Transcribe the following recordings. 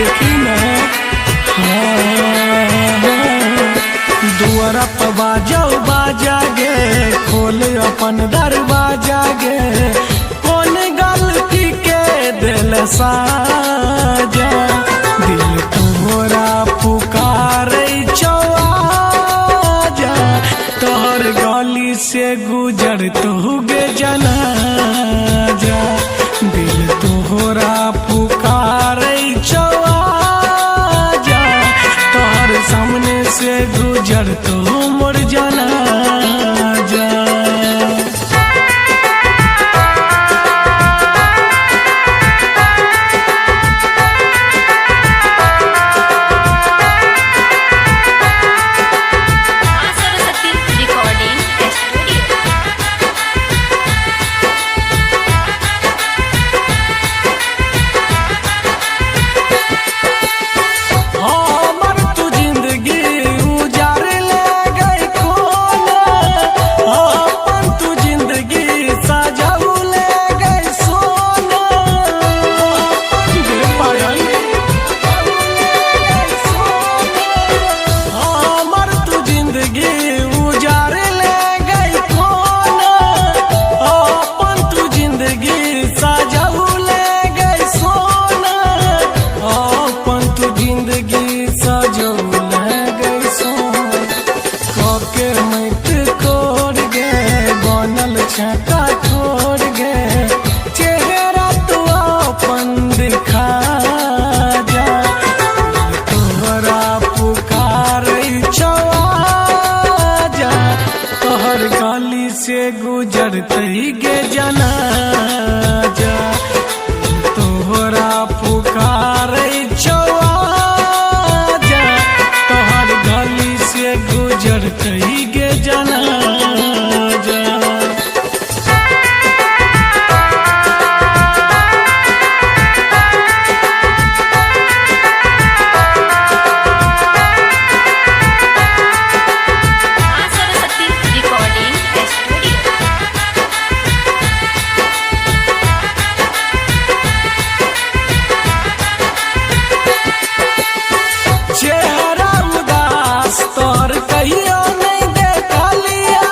देखी न दुआरा पर बाजा गे खोल अपन दरवाजा गे कौन गलती के दिल साजा दिल तोहरा पुकार चौआजा तोहर गली से गुजर तू गे जनाजा दिल तोहरा पुकार चौआजा तोहर सामने से गुजर तू मोर जनाजा। छाता छोड़ गे चेहरा तू अपन दिखा जा तोहरा पुकार चौआजा तोहर गली से गुजरते गे जनाजा तोहरा पुकार चौआजा तोहर गली से गुजरते गे जनाजा। चेहरा उदास तोर कहियो नहीं देखलिया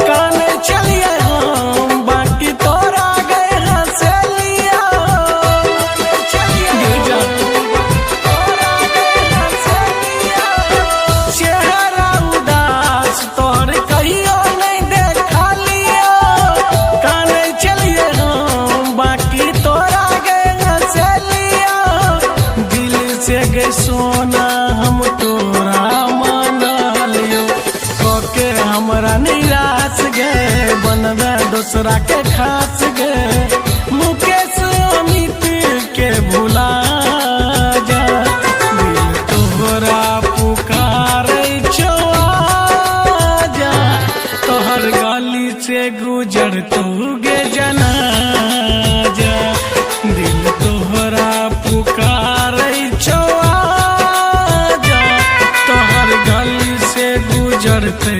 कान चलिए हम बाकी तोरा गए हंसलिया चेहरा उदास तोर कहियो नहीं देखलिया कान चलिए हम बाकी तोरा गए हंसलिया दिल से गए सोना हम तोरा माना लियो कोके हमरा निराश गे बनवे दूसरा के खास गे मुकेश अमित के भुला जा दिल तोहरा पुकार चौआजा तोहर गली से गुजर तू गे जनाजा दिल तोहरा पुकार चौआजा तोहर गली से गुजरते